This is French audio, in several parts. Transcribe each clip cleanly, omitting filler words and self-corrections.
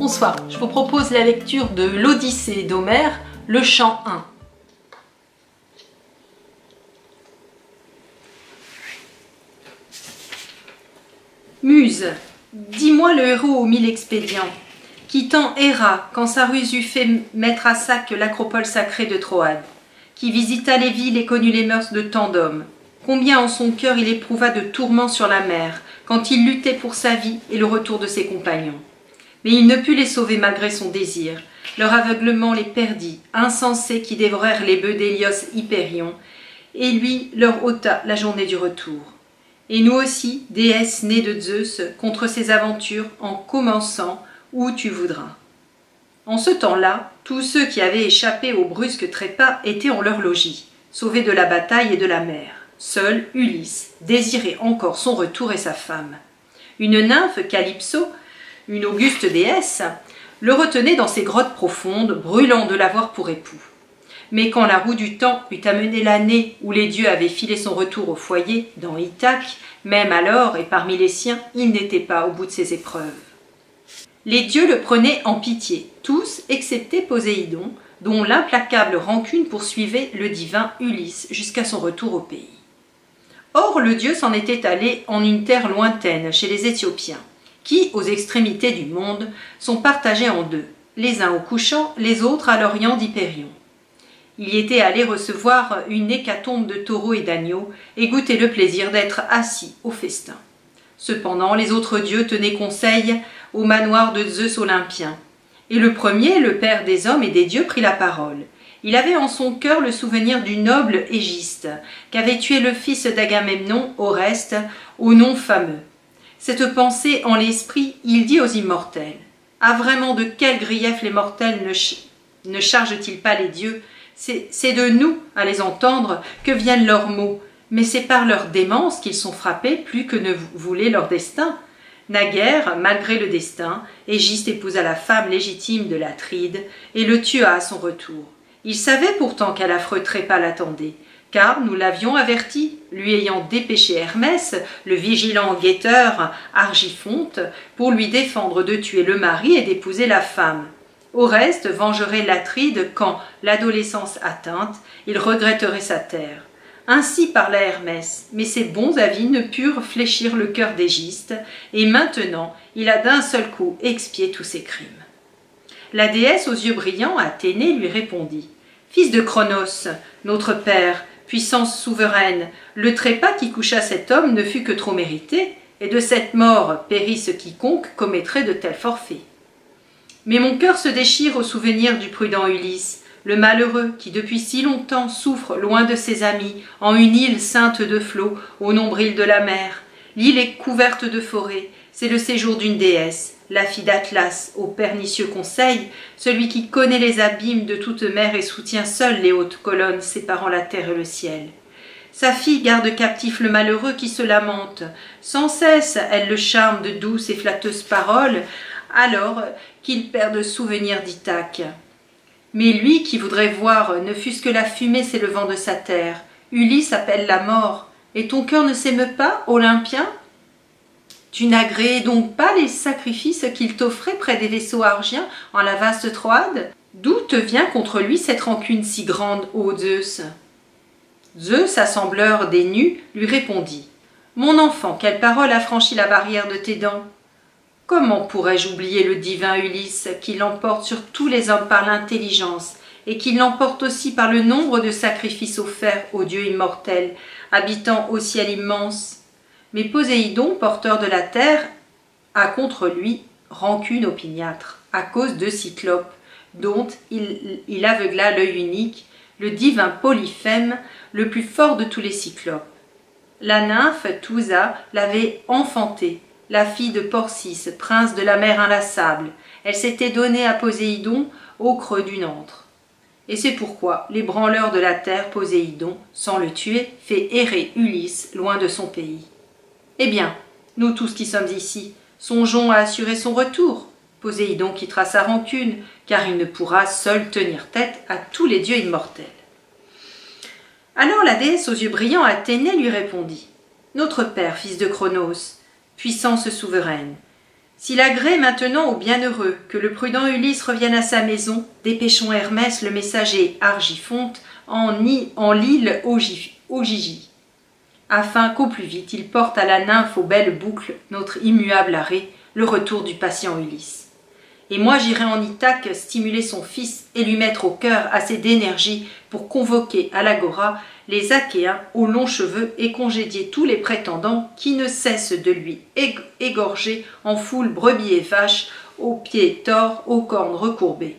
Bonsoir, je vous propose la lecture de l'Odyssée d'Homère, le chant 1. Muse, dis-moi le héros aux 1000 expédients, qui tant erra quand sa ruse eut fait mettre à sac l'acropole sacrée de Troade, qui visita les villes et connut les mœurs de tant d'hommes. Combien en son cœur il éprouva de tourments sur la mer, quand il luttait pour sa vie et le retour de ses compagnons. Mais il ne put les sauver malgré son désir. Leur aveuglement les perdit, insensés qui dévorèrent les bœufs d'Hélios Hypérion, et lui leur ôta la journée du retour. Et nous aussi, déesses nées de Zeus, contre ces aventures, en commençant où tu voudras. En ce temps-là, tous ceux qui avaient échappé au brusque trépas étaient en leur logis, sauvés de la bataille et de la mer. Seul Ulysse désirait encore son retour et sa femme. Une nymphe, Calypso, une auguste déesse, le retenait dans ses grottes profondes, brûlant de l'avoir pour époux. Mais quand la roue du temps eut amené l'année où les dieux avaient filé son retour au foyer, dans Ithaque, même alors et parmi les siens, il n'était pas au bout de ses épreuves. Les dieux le prenaient en pitié, tous excepté Poséidon, dont l'implacable rancune poursuivait le divin Ulysse jusqu'à son retour au pays. Or le dieu s'en était allé en une terre lointaine, chez les Éthiopiens, qui, aux extrémités du monde, sont partagés en deux, les uns au couchant, les autres à l'orient d'Hypérion. Il y était allé recevoir une hécatombe de taureaux et d'agneaux et goûter le plaisir d'être assis au festin. Cependant, les autres dieux tenaient conseil au manoir de Zeus olympien. Et le premier, le père des hommes et des dieux, prit la parole. Il avait en son cœur le souvenir du noble Égiste, qu'avait tué le fils d'Agamemnon, Oreste, au nom fameux. Cette pensée en l'esprit, il dit aux immortels. Ah, vraiment, de quel grief les mortels ne chargent-ils pas les dieux? C'est de nous, à les entendre, que viennent leurs maux, mais c'est par leur démence qu'ils sont frappés plus que ne voulait leur destin. Naguère, malgré le destin, Égiste épousa la femme légitime de l'Atride et le tua à son retour. Il savait pourtant qu'un affreux trépas l'attendait, car nous l'avions averti, lui ayant dépêché Hermès, le vigilant guetteur Argifonte, pour lui défendre de tuer le mari et d'épouser la femme. Oreste vengerait l'Atride quand, l'adolescence atteinte, il regretterait sa terre. Ainsi parla Hermès, mais ses bons avis ne purent fléchir le cœur d'Égiste, et maintenant il a d'un seul coup expié tous ses crimes. La déesse aux yeux brillants, Athénée, lui répondit. « Fils de Cronos, notre père, puissance souveraine, le trépas qui coucha cet homme ne fut que trop mérité, et de cette mort périsse quiconque commettrait de tels forfaits. Mais mon cœur se déchire au souvenir du prudent Ulysse, le malheureux qui depuis si longtemps souffre loin de ses amis, en une île ceinte de flots, au nombril de la mer. L'île est couverte de forêts, c'est le séjour d'une déesse, la fille d'Atlas, au pernicieux conseil, celui qui connaît les abîmes de toute mer et soutient seul les hautes colonnes séparant la terre et le ciel. Sa fille garde captif le malheureux qui se lamente. Sans cesse, elle le charme de douces et flatteuses paroles, alors qu'il perd de souvenirs d'Ithaque. Mais lui qui voudrait voir ne fût-ce que la fumée s'élevant de sa terre, Ulysse appelle la mort, et ton cœur ne s'émeut pas, Olympien? Tu n'agréais donc pas les sacrifices qu'il t'offrait près des vaisseaux argiens en la vaste Troade? D'où te vient contre lui cette rancune si grande, ô Zeus? Zeus, assembleur des nus, lui répondit. Mon enfant, quelle parole a franchi la barrière de tes dents? Comment pourrais-je oublier le divin Ulysse qui l'emporte sur tous les hommes par l'intelligence et qui l'emporte aussi par le nombre de sacrifices offerts aux dieux immortels, habitant au ciel immense? Mais Poséidon, porteur de la terre, a contre lui rancune opiniâtre, à cause de Cyclope, dont il aveugla l'œil unique, le divin Polyphème, le plus fort de tous les cyclopes. La nymphe Thousa l'avait enfantée, la fille de Porcis, prince de la mer inlassable. Elle s'était donnée à Poséidon au creux d'une antre. Et c'est pourquoi les branleurs de la terre, Poséidon, sans le tuer, fait errer Ulysse loin de son pays. Eh bien, nous tous qui sommes ici, songeons à assurer son retour. Poséidon quittera sa rancune, car il ne pourra seul tenir tête à tous les dieux immortels. Alors la déesse aux yeux brillants Athénée lui répondit. Notre père, fils de Cronos, puissance souveraine, S'il agrée maintenant au bienheureux que le prudent Ulysse revienne à sa maison, dépêchons Hermès le messager Argifonte en l'île Ogygie, afin qu'au plus vite il porte à la nymphe aux belles boucles notre immuable arrêt, le retour du patient Ulysse. Et moi j'irai en Ithaque stimuler son fils et lui mettre au cœur assez d'énergie pour convoquer à l'agora les Achéens aux longs cheveux et congédier tous les prétendants qui ne cessent de lui égorger en foule brebis et vaches, aux pieds tors, aux cornes recourbées.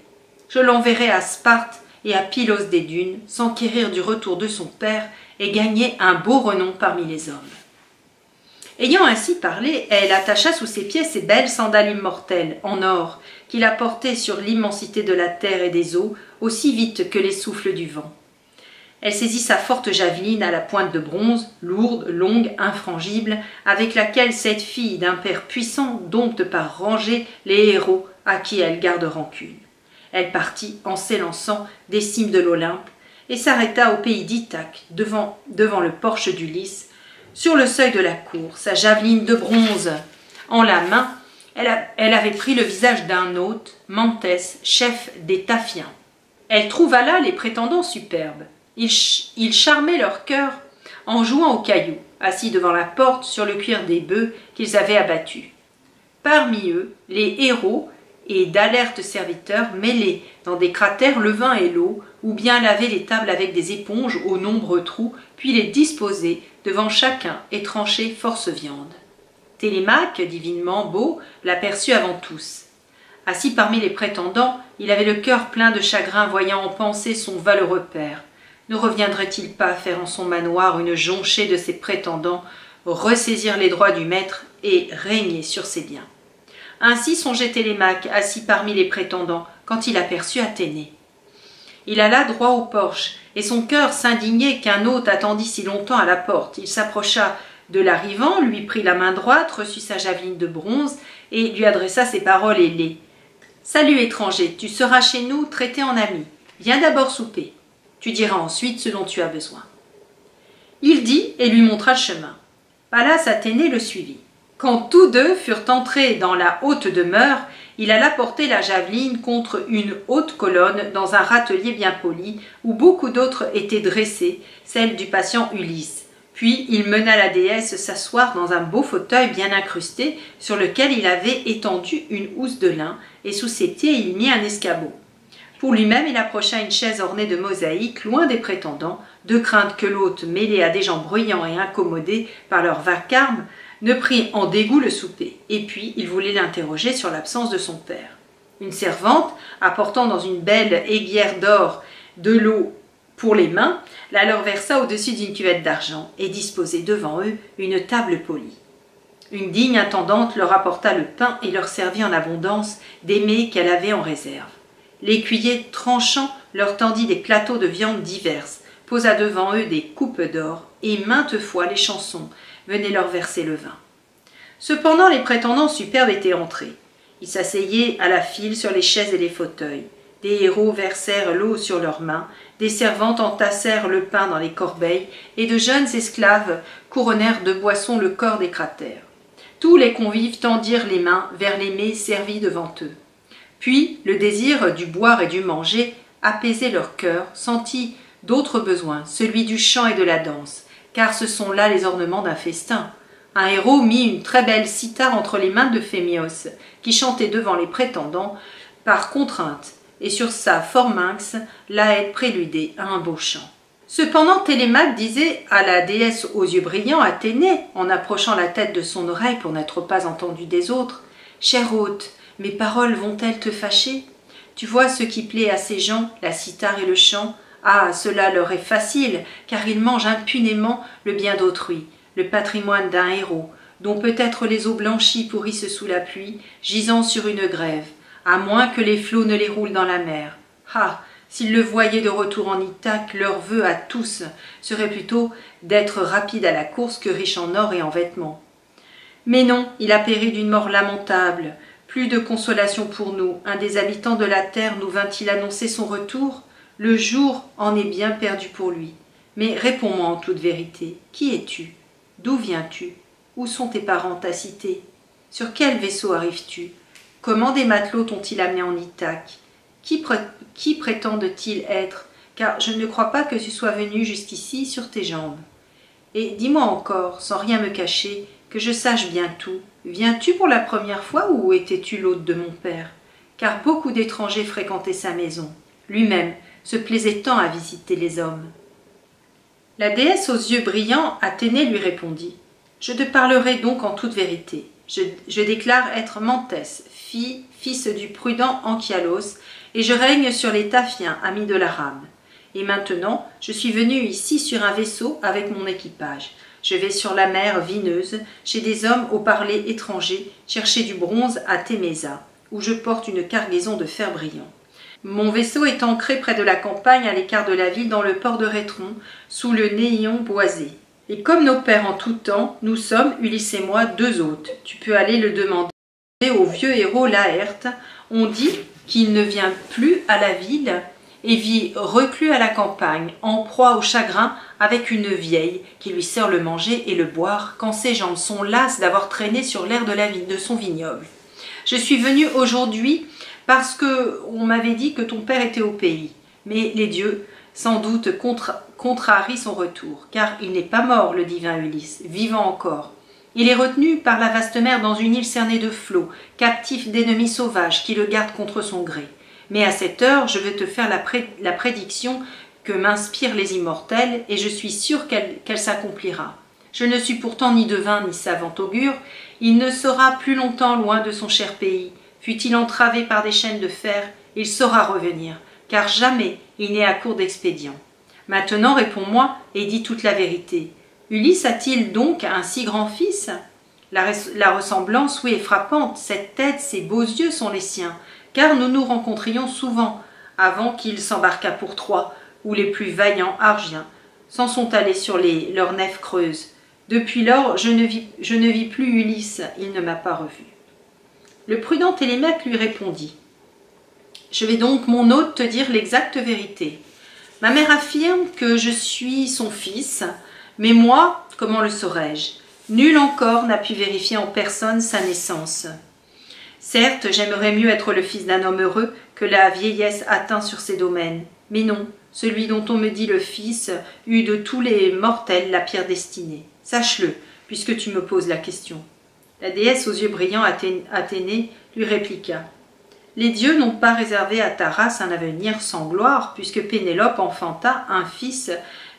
Je l'enverrai à Sparte et à Pylos des dunes, s'enquérir du retour de son père et gagner un beau renom parmi les hommes. Ayant ainsi parlé, elle attacha sous ses pieds ses belles sandales immortelles, en or, qu'il a portées sur l'immensité de la terre et des eaux, aussi vite que les souffles du vent. Elle saisit sa forte javeline à la pointe de bronze, lourde, longue, infrangible, avec laquelle cette fille d'un père puissant dompte par rangées les héros à qui elle garde rancune. Elle partit en s'élançant des cimes de l'Olympe et s'arrêta au pays d'Ithaque, devant le porche d'Ulysse. Sur le seuil de la cour, sa javeline de bronze en la main, elle avait pris le visage d'un hôte, Mantès, chef des Taphiens. Elle trouva là les prétendants superbes. Ils charmaient leur cœur en jouant aux cailloux, assis devant la porte sur le cuir des bœufs qu'ils avaient abattus. Parmi eux, les héros et d'alertes serviteurs mêlaient dans des cratères le vin et l'eau, ou bien lavaient les tables avec des éponges aux nombreux trous, puis les disposaient devant chacun et tranchaient force viande. Télémaque, divinement beau, l'aperçut avant tous. Assis parmi les prétendants, il avait le cœur plein de chagrin voyant en pensée son valeureux père. Ne reviendrait-il pas faire en son manoir une jonchée de ses prétendants, ressaisir les droits du maître et régner sur ses biens? Ainsi songeait Télémaque, assis parmi les prétendants, quand il aperçut Athénée. Il alla droit au porche, et son cœur s'indignait qu'un hôte attendît si longtemps à la porte. Il s'approcha de l'arrivant, lui prit la main droite, reçut sa javeline de bronze, et lui adressa ces paroles ailées. « Salut étranger, tu seras chez nous traité en ami. Viens d'abord souper. Tu diras ensuite ce dont tu as besoin. » Il dit et lui montra le chemin. Pallas Athénée le suivit. Quand tous deux furent entrés dans la haute demeure, il alla porter la javeline contre une haute colonne dans un râtelier bien poli, où beaucoup d'autres étaient dressés, celle du patient Ulysse. Puis il mena la déesse s'asseoir dans un beau fauteuil bien incrusté, sur lequel il avait étendu une housse de lin, et sous ses pieds il mit un escabeau. Pour lui-même, il approcha une chaise ornée de mosaïques, loin des prétendants, de crainte que l'hôte, mêlé à des gens bruyants et incommodés par leur vacarme, ne prit en dégoût le souper, et puis il voulait l'interroger sur l'absence de son père. Une servante, apportant dans une belle aiguière d'or de l'eau pour les mains, la leur versa au-dessus d'une cuvette d'argent et disposait devant eux une table polie. Une digne intendante leur apporta le pain et leur servit en abondance des mets qu'elle avait en réserve. L'écuyer tranchant leur tendit des plateaux de viandes diverses, posa devant eux des coupes d'or, et maintes fois les chansons venaient leur verser le vin. Cependant les prétendants superbes étaient entrés. Ils s'asseyaient à la file sur les chaises et les fauteuils. Des héros versèrent l'eau sur leurs mains, des servantes entassèrent le pain dans les corbeilles, et de jeunes esclaves couronnèrent de boissons le corps des cratères. Tous les convives tendirent les mains vers les mets servis devant eux. Puis le désir du boire et du manger apaisait leur cœur, sentit d'autres besoins, celui du chant et de la danse, car ce sont là les ornements d'un festin. Un héros mit une très belle cithare entre les mains de Phémios, qui chantait devant les prétendants par contrainte, et sur sa forminx la préludait à un beau chant. Cependant Télémaque disait à la déesse aux yeux brillants, Athénée, en approchant la tête de son oreille pour n'être pas entendue des autres, « Chère hôte, mes paroles vont-elles te fâcher? Tu vois ce qui plaît à ces gens, la cithare et le chant. Ah, cela leur est facile, car ils mangent impunément le bien d'autrui, le patrimoine d'un héros, dont peut-être les eaux blanchies pourrissent sous la pluie, gisant sur une grève, à moins que les flots ne les roulent dans la mer. Ah, s'ils le voyaient de retour en Ithaque, leur vœu à tous serait plutôt d'être rapide à la course que riche en or et en vêtements. Mais non, il a péri d'une mort lamentable. Plus de consolation pour nous. Un des habitants de la terre nous vint-il annoncer son retour? Le jour en est bien perdu pour lui. Mais réponds-moi en toute vérité. Qui es-tu? D'où viens-tu? Où sont tes parents ta cité? Sur quel vaisseau arrives-tu? Comment des matelots t'ont-ils amené en Ithaque? Qui prétendent-ils être? Car je ne crois pas que tu sois venu jusqu'ici sur tes jambes. Et dis-moi encore, sans rien me cacher, que je sache bien tout. Viens-tu pour la première fois ou étais-tu l'hôte de mon père? Car beaucoup d'étrangers fréquentaient sa maison. Lui-même se plaisait tant à visiter les hommes. La déesse aux yeux brillants, Athénée, lui répondit. Je te parlerai donc en toute vérité. Je déclare être Mentès, fils du prudent Anchialos, et je règne sur les Taphiens, amis de la rame. Et maintenant, je suis venu ici sur un vaisseau avec mon équipage. Je vais sur la mer vineuse, chez des hommes au parler étranger, chercher du bronze à Témésa, où je porte une cargaison de fer brillant. Mon vaisseau est ancré près de la campagne, à l'écart de la ville, dans le port de Rétron, sous le néillon boisé. Et comme nos pères en tout temps, nous sommes, Ulysse et moi, deux hôtes. Tu peux aller le demander au vieux héros Laërte. On dit qu'il ne vient plus à la ville et vit reclus à la campagne, en proie au chagrin, avec une vieille qui lui sert le manger et le boire, quand ses jambes sont lasses d'avoir traîné sur l'air de son vignoble. Je suis venue aujourd'hui parce qu'on m'avait dit que ton père était au pays, mais les dieux, sans doute, contrarient son retour, car il n'est pas mort, le divin Ulysse, vivant encore. Il est retenu par la vaste mer dans une île cernée de flots, captif d'ennemis sauvages qui le gardent contre son gré. Mais à cette heure, je veux te faire la prédiction que m'inspirent les immortels, et je suis sûre qu'elle s'accomplira. Je ne suis pourtant ni devin ni savant augure, il ne sera plus longtemps loin de son cher pays. Fût-il entravé par des chaînes de fer, il saura revenir, car jamais il n'est à court d'expédients. Maintenant, réponds-moi et dis toute la vérité. Ulysse a-t-il donc un si grand fils? La ressemblance, oui, est frappante. Cette tête, ces beaux yeux sont les siens, car nous nous rencontrions souvent, avant qu'il s'embarquât pour Troie, où les plus vaillants Argiens s'en sont allés sur leurs nefs creuses. Depuis lors, je ne vis plus Ulysse, il ne m'a pas revu. Le prudent Télémaque lui répondit. Je vais donc, mon hôte, te dire l'exacte vérité. Ma mère affirme que je suis son fils, mais moi, comment le saurais-je? Nul encore n'a pu vérifier en personne sa naissance. Certes, j'aimerais mieux être le fils d'un homme heureux que la vieillesse atteint sur ses domaines. Mais non, celui dont on me dit le fils eut de tous les mortels la pire destinée. Sache-le, puisque tu me poses la question. La déesse aux yeux brillants Athénée lui répliqua. Les dieux n'ont pas réservé à ta race un avenir sans gloire, puisque Pénélope enfanta un fils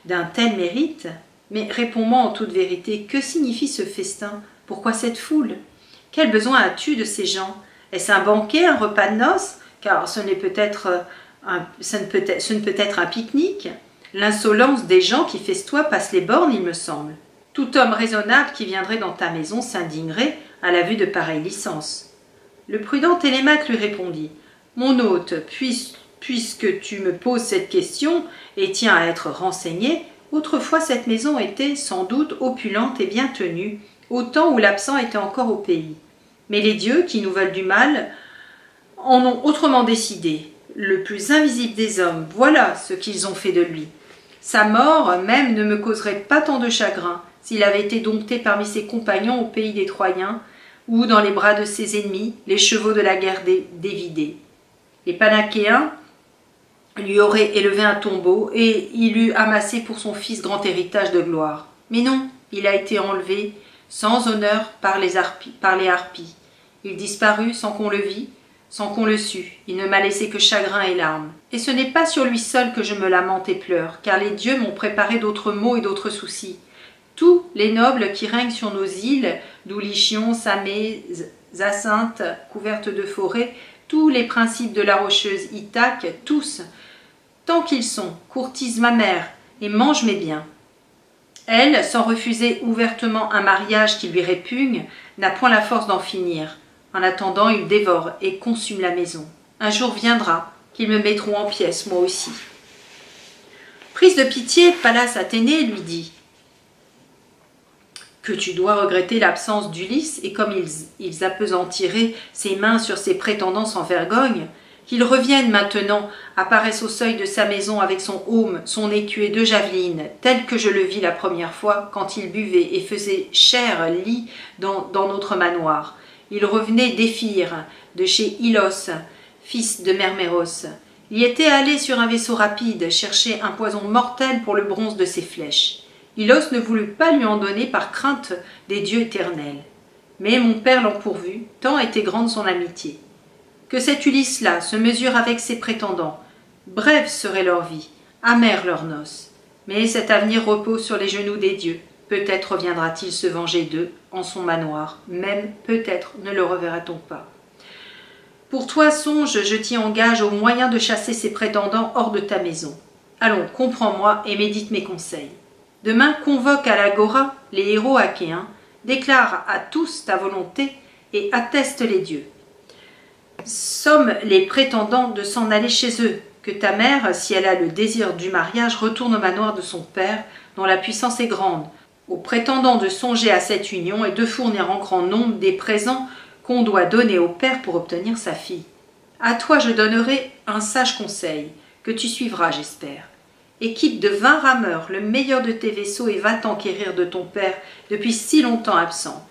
d'un tel mérite. Mais réponds-moi en toute vérité, que signifie ce festin? Pourquoi cette foule? Quel besoin as-tu de ces gens? Est-ce un banquet, un repas de noces? Car ce ne peut être un pique-nique. L'insolence des gens qui festoient passe les bornes, il me semble. Tout homme raisonnable qui viendrait dans ta maison s'indignerait à la vue de pareille licence. Le prudent Télémaque lui répondit. Mon hôte, puisque tu me poses cette question et tiens à être renseigné, autrefois cette maison était sans doute opulente et bien tenue, au temps où l'absent était encore au pays. Mais les dieux, qui nous veulent du mal, en ont autrement décidé. Le plus invisible des hommes, voilà ce qu'ils ont fait de lui. Sa mort même ne me causerait pas tant de chagrin s'il avait été dompté parmi ses compagnons au pays des Troyens, ou dans les bras de ses ennemis, les chevaux de la guerre dévidés. Les Panachéens lui auraient élevé un tombeau, et il eût amassé pour son fils grand héritage de gloire. Mais non, il a été enlevé, sans honneur, par les harpies. Il disparut sans qu'on le vît, sans qu'on le sût. Il ne m'a laissé que chagrin et larmes. Et ce n'est pas sur lui seul que je me lamente et pleure, car les dieux m'ont préparé d'autres maux et d'autres soucis. Tous les nobles qui règnent sur nos îles, d'où Lycion, Samé, Zacinthe, couvertes de forêts, tous les principes de la rocheuse Ithaque, tous, tant qu'ils sont, courtisent ma mère et mangent mes biens. Elle, sans refuser ouvertement un mariage qui lui répugne, n'a point la force d'en finir. En attendant, ils dévorent et consument la maison. Un jour viendra qu'ils me mettront en pièces, moi aussi. Prise de pitié, Pallas Athénée lui dit que tu dois regretter l'absence d'Ulysse, et comme ils appesantiraient ses mains sur ses prétendants sans vergogne, qu'il revienne maintenant, apparaisse au seuil de sa maison avec son aume, son écu et 2 javelines, tel que je le vis la première fois quand il buvait et faisait cher lit dans notre manoir. il revenait d'Éphire, de chez Ilos, fils de Merméros. Il y était allé sur un vaisseau rapide chercher un poison mortel pour le bronze de ses flèches. Ilos ne voulut pas lui en donner par crainte des dieux éternels. Mais mon père l'en pourvut, tant était grande son amitié. Que cet Ulysse-là se mesure avec ses prétendants. Brève serait leur vie, amères leurs noces. Mais cet avenir repose sur les genoux des dieux. Peut-être reviendra-t-il se venger d'eux en son manoir. Même, peut-être, ne le reverra-t-on pas. Pour toi, songe, je t'y engage, au moyen de chasser ces prétendants hors de ta maison. Allons, comprends-moi et médite mes conseils. Demain, convoque à l'agora les héros achéens, déclare à tous ta volonté et atteste les dieux. Somme les prétendants de s'en aller chez eux, que ta mère, si elle a le désir du mariage, retourne au manoir de son père, dont la puissance est grande, aux prétendants de songer à cette union et de fournir en grand nombre des présents qu'on doit donner au père pour obtenir sa fille. À toi je donnerai un sage conseil, que tu suivras, j'espère. Équipe de 20 rameurs le meilleur de tes vaisseaux et va t'enquérir de ton père depuis si longtemps absent.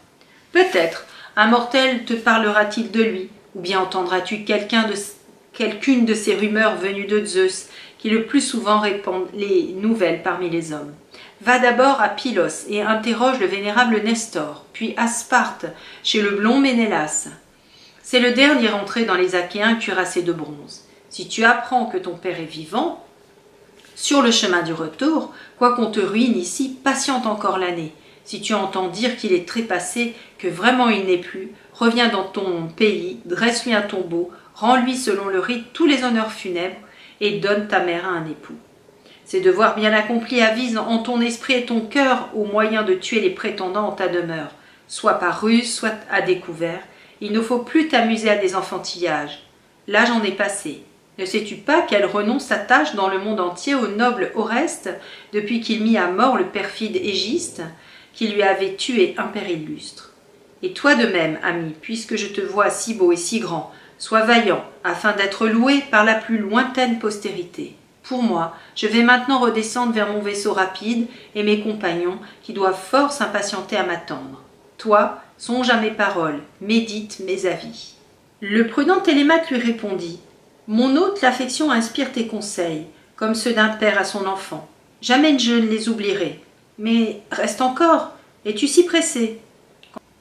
Peut-être un mortel te parlera-t-il de lui, ou bien entendras-tu quelqu'une de ces rumeurs venues de Zeus, qui le plus souvent répand les nouvelles parmi les hommes. Va d'abord à Pylos et interroge le vénérable Nestor, puis à Sparte, chez le blond Ménélas. C'est le dernier entré dans les Achéens cuirassés de bronze. Si tu apprends que ton père est vivant, sur le chemin du retour, quoiqu'on te ruine ici, patiente encore l'année. Si tu entends dire qu'il est trépassé, que vraiment il n'est plus, reviens dans ton pays, dresse-lui un tombeau, rends-lui selon le rite tous les honneurs funèbres, et donne ta mère à un époux. Ces devoirs bien accomplis avisent en ton esprit et ton cœur au moyen de tuer les prétendants en ta demeure, soit par ruse, soit à découvert. Il ne faut plus t'amuser à des enfantillages. Là j'en ai passé. Ne sais-tu pas quel renom s'attache dans le monde entier au noble Oreste depuis qu'il mit à mort le perfide Égiste, qui lui avait tué un père illustre? Et toi de même, ami, puisque je te vois si beau et si grand, sois vaillant, afin d'être loué par la plus lointaine postérité. Pour moi, je vais maintenant redescendre vers mon vaisseau rapide et mes compagnons, qui doivent fort s'impatienter à m'attendre. Toi, songe à mes paroles, médite mes avis. Le prudent Télémaque lui répondit. Mon hôte, l'affection inspire tes conseils, comme ceux d'un père à son enfant. Jamais je ne les oublierai. Mais reste encore, es-tu si pressé?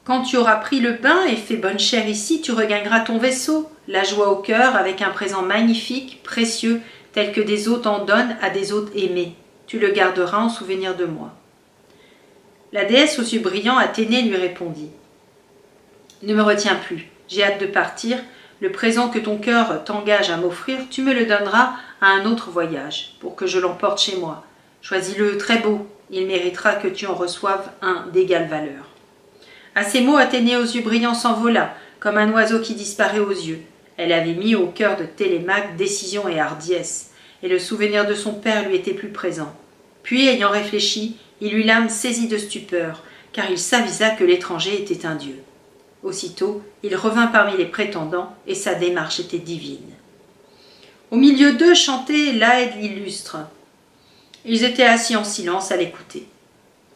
Quand tu auras pris le bain et fait bonne chère ici, tu regagneras ton vaisseau, la joie au cœur, avec un présent magnifique, précieux, tel que des hôtes en donnent à des hôtes aimés. Tu le garderas en souvenir de moi. La déesse aux yeux brillants, Athénée, lui répondit. Ne me retiens plus, j'ai hâte de partir. Le présent que ton cœur t'engage à m'offrir, tu me le donneras à un autre voyage, pour que je l'emporte chez moi. Choisis-le très beau, il méritera que tu en reçoives un d'égale valeur. À ces mots, Athénée aux yeux brillants s'envola, comme un oiseau qui disparaît aux yeux. Elle avait mis au cœur de Télémaque décision et hardiesse, et le souvenir de son père lui était plus présent. Puis, ayant réfléchi, il eut l'âme saisie de stupeur, car il s'avisa que l'étranger était un dieu. Aussitôt, il revint parmi les prétendants, et sa démarche était divine. Au milieu d'eux chantait l'Aède illustre. Ils étaient assis en silence à l'écouter.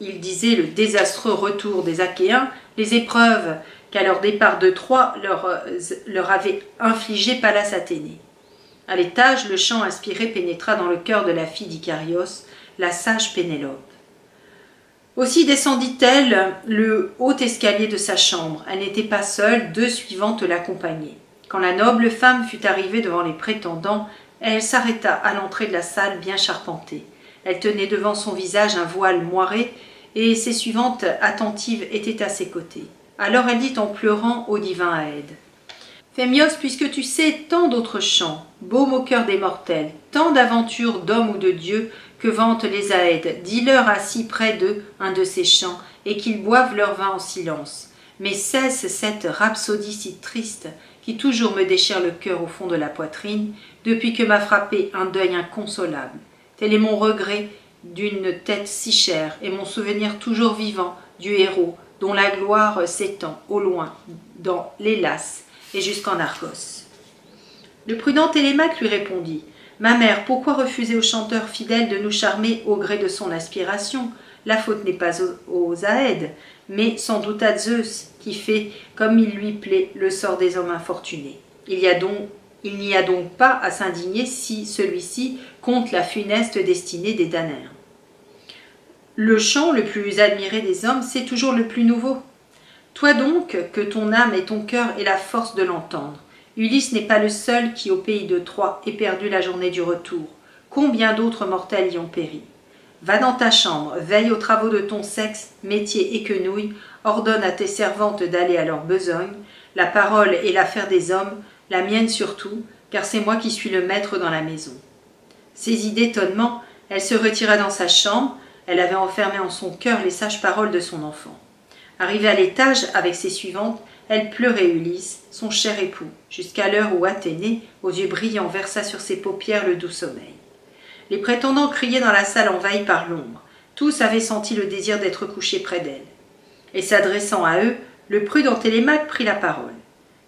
Ils disaient le désastreux retour des Achéens, les épreuves qu'à leur départ de Troie leur avait infligé Pallas Athénée. À l'étage, le chant inspiré pénétra dans le cœur de la fille d'Icarios, la sage Pénélope. Aussi descendit-elle le haut escalier de sa chambre. Elle n'était pas seule, deux suivantes l'accompagnaient. Quand la noble femme fut arrivée devant les prétendants, elle s'arrêta à l'entrée de la salle bien charpentée. Elle tenait devant son visage un voile moiré, et ses suivantes attentives étaient à ses côtés. Alors elle dit en pleurant au divin Aède. « Phémios, puisque tu sais tant d'autres chants, baume au cœur des mortels, tant d'aventures d'hommes ou de dieux que vantent les Aèdes, dis-leur assis près d'eux un de ces chants, et qu'ils boivent leur vin en silence. Mais cesse cette rhapsodie si triste, qui toujours me déchire le cœur au fond de la poitrine, depuis que m'a frappé un deuil inconsolable. Tel est mon regret d'une tête si chère, et mon souvenir toujours vivant du héros, dont la gloire s'étend au loin dans l'Hélas et jusqu'en Argos. Le prudent Télémaque lui répondit. « Ma mère, pourquoi refuser au chanteur fidèle de nous charmer au gré de son aspiration? la faute n'est pas aux Aèdes, mais sans doute à Zeus, qui fait, comme il lui plaît, le sort des hommes infortunés. Il n'y a donc pas à s'indigner si celui-ci compte la funeste destinée des damnés. Le chant le plus admiré des hommes, c'est toujours le plus nouveau. Toi donc, que ton âme et ton cœur aient la force de l'entendre. Ulysse n'est pas le seul qui, au pays de Troie, ait perdu la journée du retour. Combien d'autres mortels y ont péri? Va dans ta chambre, veille aux travaux de ton sexe, métier et quenouille, ordonne à tes servantes d'aller à leur besogne. La parole est l'affaire des hommes, la mienne surtout, car c'est moi qui suis le maître dans la maison. Saisie d'étonnement, elle se retira dans sa chambre. Elle avait enfermé en son cœur les sages paroles de son enfant. Arrivée à l'étage avec ses suivantes, elle pleurait Ulysse, son cher époux, jusqu'à l'heure où Athénée, aux yeux brillants, versa sur ses paupières le doux sommeil. Les prétendants criaient dans la salle envahie par l'ombre. Tous avaient senti le désir d'être couchés près d'elle. Et s'adressant à eux, le prudent Télémaque prit la parole.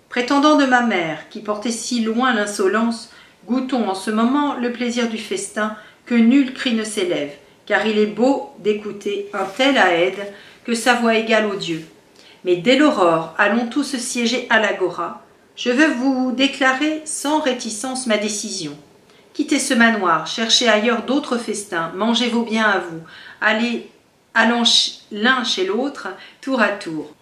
Prétendants de ma mère, qui portait si loin l'insolence, goûtons en ce moment le plaisir du festin, que nul cri ne s'élève, car il est beau d'écouter un tel Aède que sa voix égale aux dieux. Mais dès l'aurore, allons tous siéger à l'agora. Je veux vous déclarer sans réticence ma décision. Quittez ce manoir, cherchez ailleurs d'autres festins, mangez vos biens à vous, allant l'un chez l'autre, tour à tour.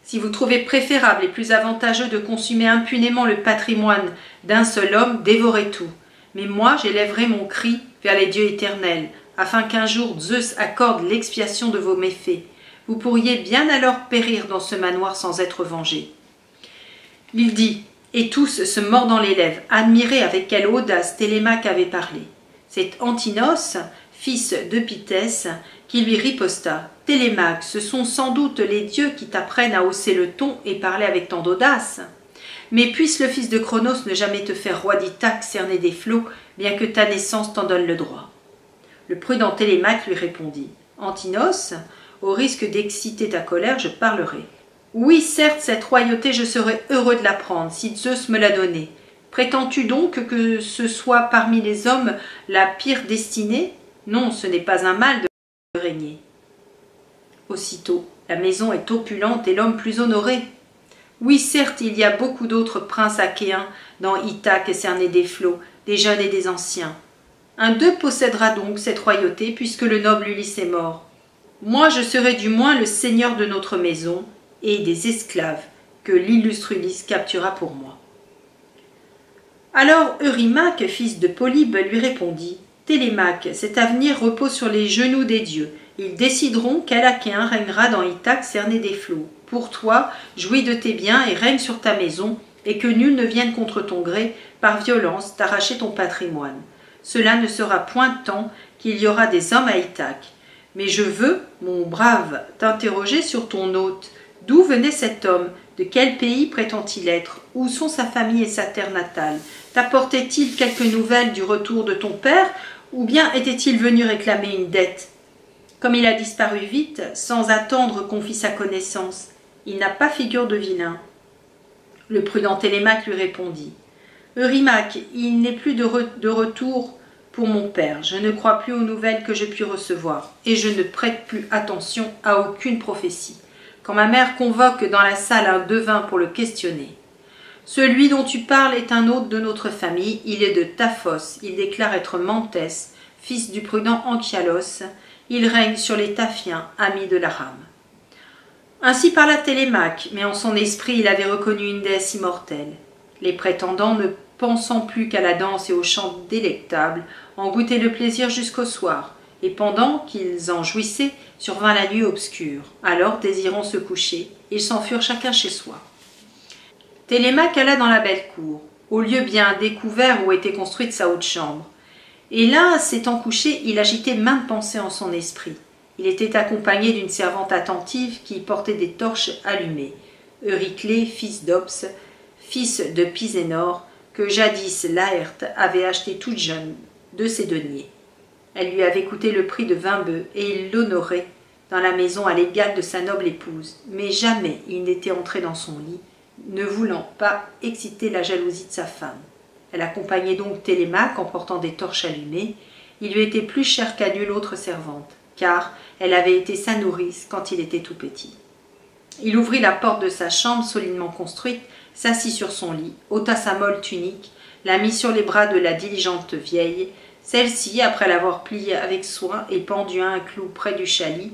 Si vous trouvez préférable et plus avantageux de consumer impunément le patrimoine d'un seul homme, dévorez tout. Mais moi, j'élèverai mon cri vers les dieux éternels, afin qu'un jour Zeus accorde l'expiation de vos méfaits. Vous pourriez bien alors périr dans ce manoir sans être vengé. Il dit, et tous se mordant les lèvres, admiraient avec quelle audace Télémaque avait parlé. C'est Antinos, fils d'Eupythès, qui lui riposta. Télémaque, ce sont sans doute les dieux qui t'apprennent à hausser le ton et parler avec tant d'audace. Mais puisse le fils de Cronos ne jamais te faire roi d'Ithaque cerné des flots, bien que ta naissance t'en donne le droit. Le prudent Télémaque lui répondit. Antinos, au risque d'exciter ta colère, je parlerai. Oui, certes, cette royauté, je serais heureux de la prendre, si Zeus me l'a donnée. Prétends-tu donc que ce soit parmi les hommes la pire destinée? Non, ce n'est pas un mal de régner. Aussitôt, la maison est opulente et l'homme plus honoré. Oui, certes, il y a beaucoup d'autres princes achéens dans Ithaque cerné des flots, des jeunes et des anciens. Un d'eux possédera donc cette royauté, puisque le noble Ulysse est mort. Moi, je serai du moins le seigneur de notre maison et des esclaves que l'illustre Ulysse captura pour moi. Alors Eurymaque, fils de Polybe, lui répondit. Télémaque, cet avenir repose sur les genoux des dieux. Ils décideront quel Achéen régnera dans Ithaque cerné des flots. Pour toi, jouis de tes biens et règne sur ta maison, et que nul ne vienne contre ton gré, par violence, t'arracher ton patrimoine. Cela ne sera point tant qu'il y aura des hommes à Ithaque. Mais je veux, mon brave, t'interroger sur ton hôte. D'où venait cet homme? De quel pays prétend-il être? Où sont sa famille et sa terre natale? T'apportait-il quelques nouvelles du retour de ton père, ou bien était-il venu réclamer une dette? Comme il a disparu vite, sans attendre qu'on fît sa connaissance, il n'a pas figure de vilain. Le prudent Télémaque lui répondit. Eurymaque, il n'est plus de retour pour mon père. Je ne crois plus aux nouvelles que je puis recevoir, et je ne prête plus attention à aucune prophétie. Quand ma mère convoque dans la salle un devin pour le questionner. Celui dont tu parles est un hôte de notre famille, il est de Taphos, il déclare être Mentès, fils du prudent Anchialos, il règne sur les Taphiens, amis de la rame. Ainsi parla Télémaque, mais en son esprit il avait reconnu une déesse immortelle. Les prétendants, ne pensant plus qu'à la danse et aux chants délectables, en goûtaient le plaisir jusqu'au soir, et pendant qu'ils en jouissaient, survint la nuit obscure. Alors, désirant se coucher, ils s'en furent chacun chez soi. Télémaque alla dans la belle cour, au lieu bien découvert où était construite sa haute chambre. Et là, s'étant couché, il agitait maintes pensées en son esprit. Il était accompagné d'une servante attentive qui portait des torches allumées. Euryclée, fils d'Ops, fils de Pisénor, que jadis Laërte avait acheté toute jeune de ses deniers. Elle lui avait coûté le prix de 20 bœufs et il l'honorait dans la maison à l'égal de sa noble épouse. Mais jamais il n'était entré dans son lit, ne voulant pas exciter la jalousie de sa femme. Elle accompagnait donc Télémaque en portant des torches allumées. Il lui était plus cher qu'à nulle autre servante. car elle avait été sa nourrice quand il était tout petit. Il ouvrit la porte de sa chambre solidement construite, s'assit sur son lit, ôta sa molle tunique, la mit sur les bras de la diligente vieille. Celle-ci, après l'avoir pliée avec soin et pendue à un clou près du chalit,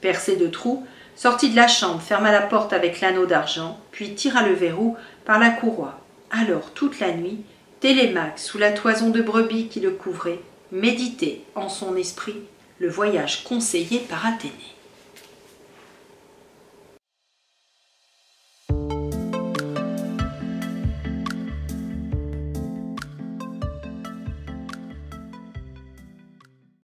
percé de trous, sortit de la chambre, ferma la porte avec l'anneau d'argent, puis tira le verrou par la courroie. Alors, toute la nuit, Télémaque, sous la toison de brebis qui le couvrait, méditait en son esprit le voyage conseillé par Athénée.